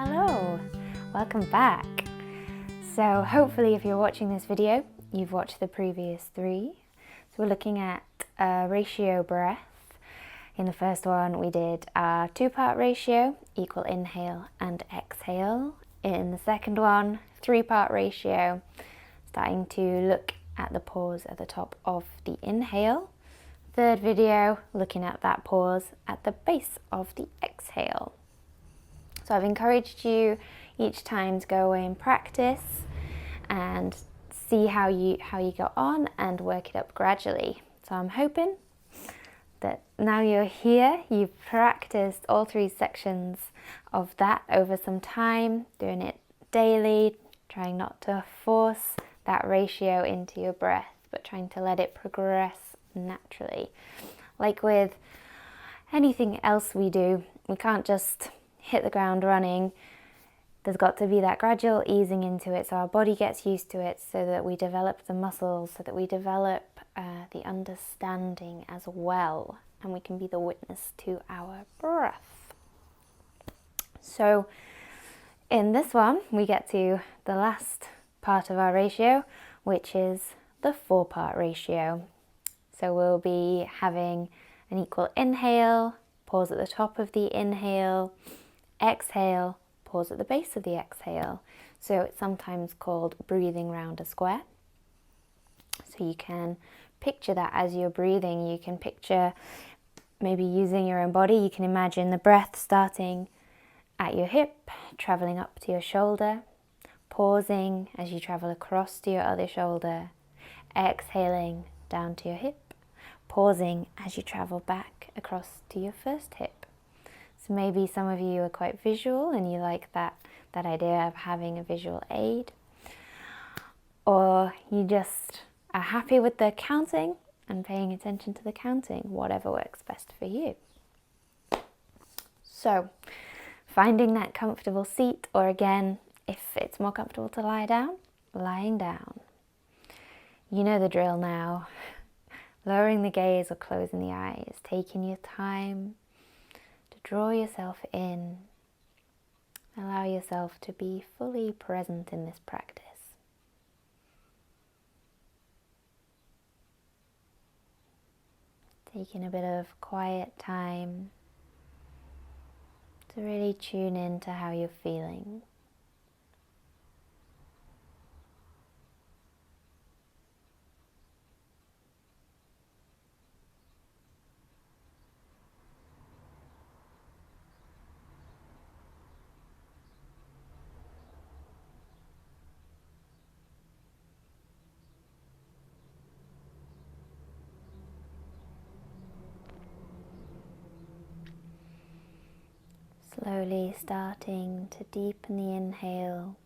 Hello, welcome back. So hopefully if you're watching this video, you've watched the previous three. So we're looking at ratio breath. In the first one we did a two-part ratio, equal inhale and exhale. In the second one, three-part ratio, starting to look at the pause at the top of the inhale. Third video, looking at that pause at the base of the exhale. So I've encouraged you each time to go away and practice and see how you got on and work it up gradually. So I'm hoping that now you're here, you've practiced all three sections of that over some time, doing it daily, trying not to force that ratio into your breath, but trying to let it progress naturally. Like with anything else we do, we can't just hit the ground running. There's got to be that gradual easing into it so our body gets used to it, so that we develop the muscles, so that we develop the understanding as well, and we can be the witness to our breath. So in this one we get to the last part of our ratio, which is the four-part ratio. So we'll be having an equal inhale, pause at the top of the inhale, exhale, pause at the base of the exhale. So it's sometimes called breathing round a square. So you can picture that as you're breathing. You can picture maybe using your own body. You can imagine the breath starting at your hip, traveling up to your shoulder, pausing as you travel across to your other shoulder, exhaling down to your hip, pausing as you travel back across to your first hip. So maybe some of you are quite visual and you like that idea of having a visual aid, or you just are happy with the counting and paying attention to the counting, whatever works best for you. So finding that comfortable seat, or again, if it's more comfortable to lie down, lying down. You know the drill now. Lowering the gaze or closing the eyes, taking your time to draw yourself in. Allow yourself to be fully present in this practice. Taking a bit of quiet time to really tune in to how you're feeling. Slowly starting to deepen the inhale,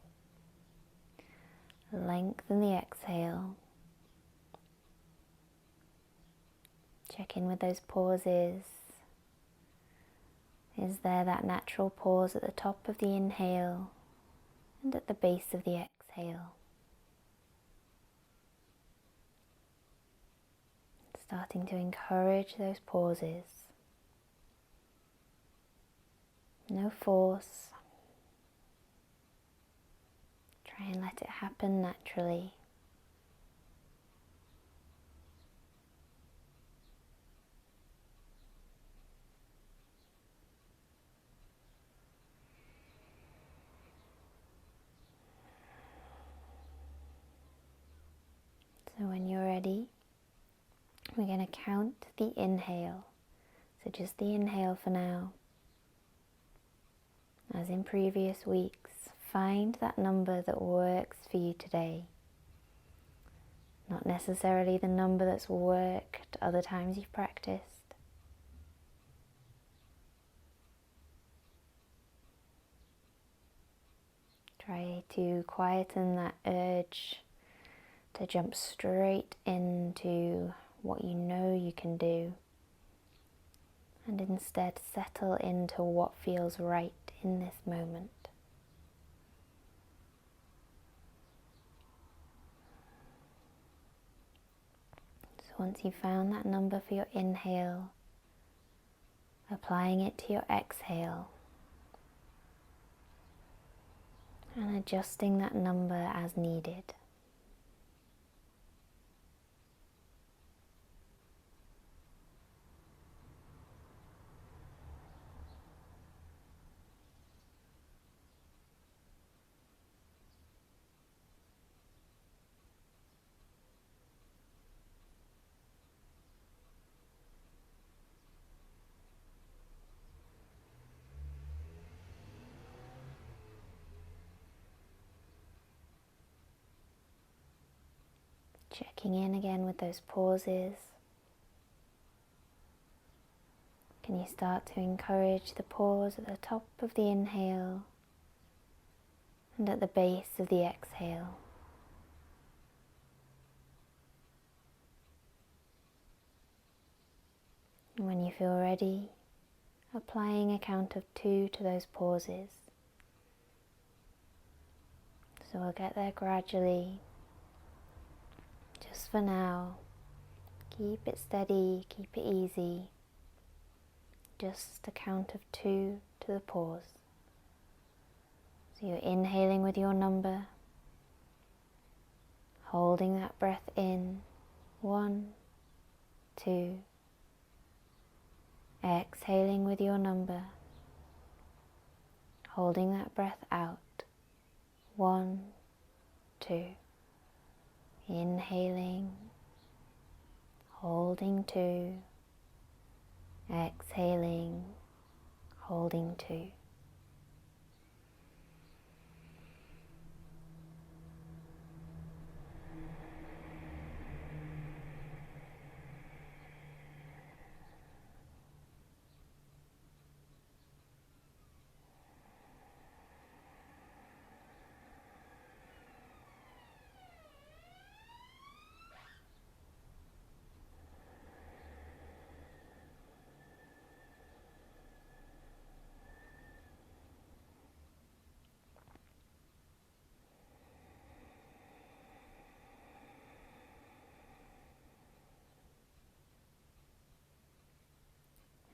lengthen the exhale. Check in with those pauses. Is there that natural pause at the top of the inhale and at the base of the exhale? Starting to encourage those pauses. No force. Try and let it happen naturally. So when you're ready, we're going to count the inhale. So just the inhale for now. As in previous weeks, find that number that works for you today. Not necessarily the number that's worked other times you've practiced. Try to quieten that urge to jump straight into what you know you can do, and instead settle into what feels right in this moment. So once you've found that number for your inhale, applying it to your exhale, and adjusting that number as needed. Checking in again with those pauses. Can you start to encourage the pause at the top of the inhale and at the base of the exhale? And when you feel ready, applying a count of 2 to those pauses. So we'll get there gradually. Just for now, keep it steady, keep it easy. Just a count of 2 to the pause. So you're inhaling with your number, holding that breath in, 1, 2, exhaling with your number, holding that breath out, 1, 2, inhaling, holding 2, exhaling, holding 2.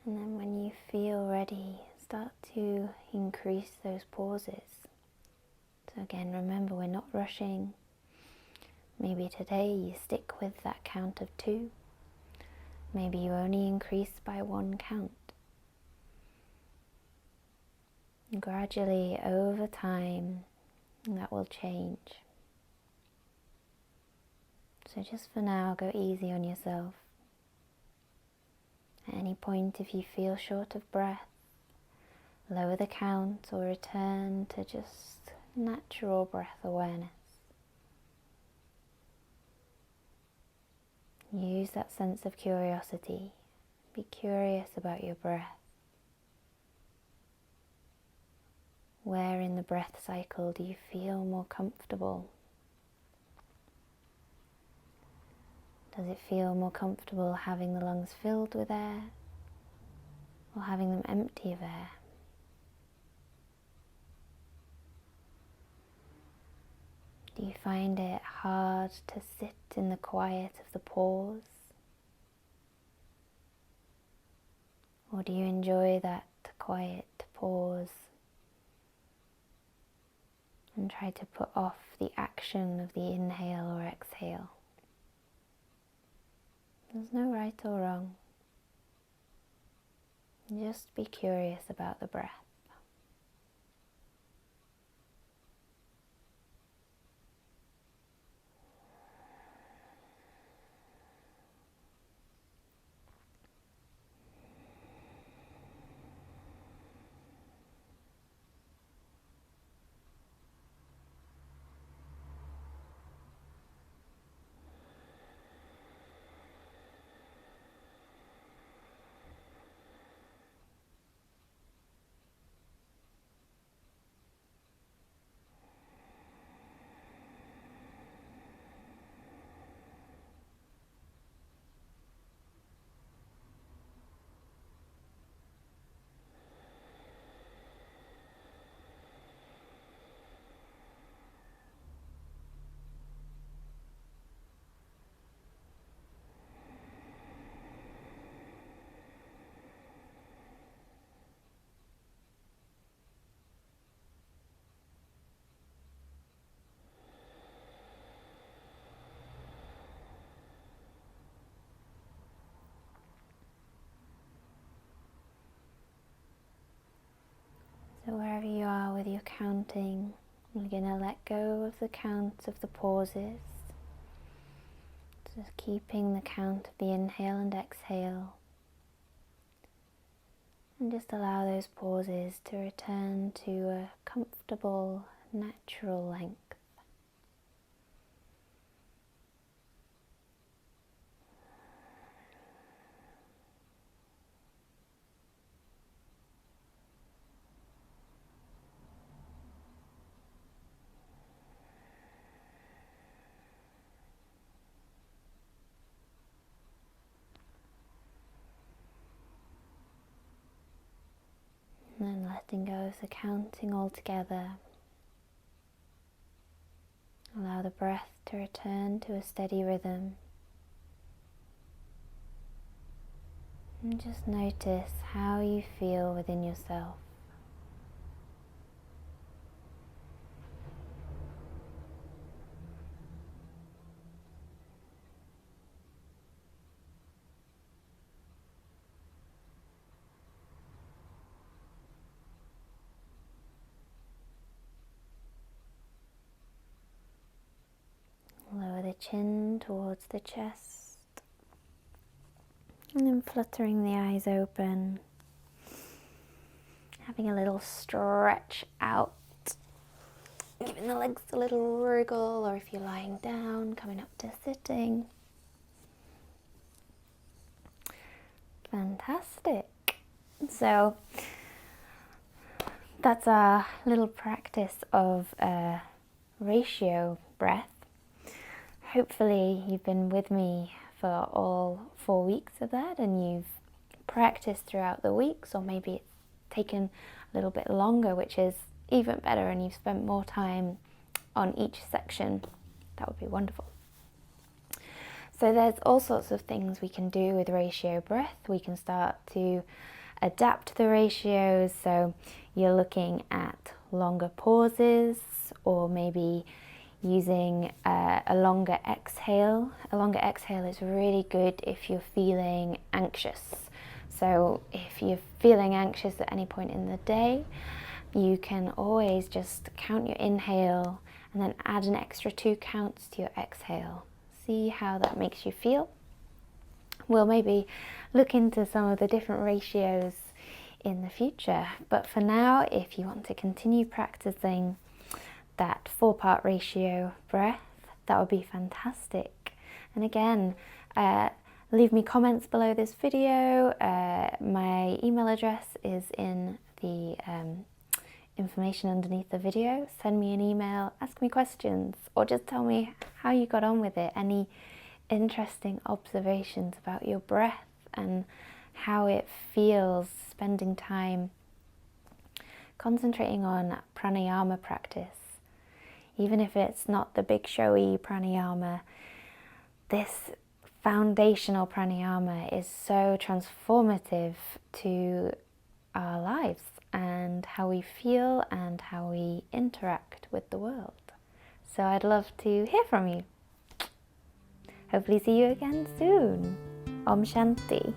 And then when you feel ready, start to increase those pauses. So again, remember, we're not rushing. Maybe today you stick with that count of 2. Maybe you only increase by 1 count. And gradually, over time, that will change. So just for now, go easy on yourself. At any point, if you feel short of breath, lower the count or return to just natural breath awareness. Use that sense of curiosity. Be curious about your breath. Where in the breath cycle do you feel more comfortable? Does it feel more comfortable having the lungs filled with air or having them empty of air? Do you find it hard to sit in the quiet of the pause? Or do you enjoy that quiet pause and try to put off the action of the inhale or exhale? There's no right or wrong. Just be curious about the breath. counting. We're going to let go of the count of the pauses. Just keeping the count of the inhale and exhale. And just allow those pauses to return to a comfortable, natural length. And then letting go of the counting altogether. Allow the breath to return to a steady rhythm. And just notice how you feel within yourself. Lower the chin towards the chest, and then fluttering the eyes open, having a little stretch out, giving the legs a little wriggle, or if you're lying down, coming up to sitting. Fantastic. So that's our little practice of a ratio breath. Hopefully you've been with me for all 4 weeks of that, and you've practiced throughout the weeks, or maybe it's taken a little bit longer, which is even better, and you've spent more time on each section. That would be wonderful. So there's all sorts of things we can do with ratio breath. We can start to adapt the ratios, so you're looking at longer pauses, or maybe using a longer exhale. A longer exhale is really good if you're feeling anxious. So if you're feeling anxious at any point in the day, you can always just count your inhale and then add an extra 2 counts to your exhale. See how that makes you feel. We'll maybe look into some of the different ratios in the future, but for now, if you want to continue practicing that 4-part ratio breath, that would be fantastic. And again, leave me comments below this video. My email address is in the information underneath the video. Send me an email, ask me questions, or just tell me how you got on with it. Any interesting observations about your breath and how it feels spending time concentrating on pranayama practice. Even if it's not the big showy pranayama, this foundational pranayama is so transformative to our lives and how we feel and how we interact with the world. So I'd love to hear from you. Hopefully see you again soon. Om Shanti.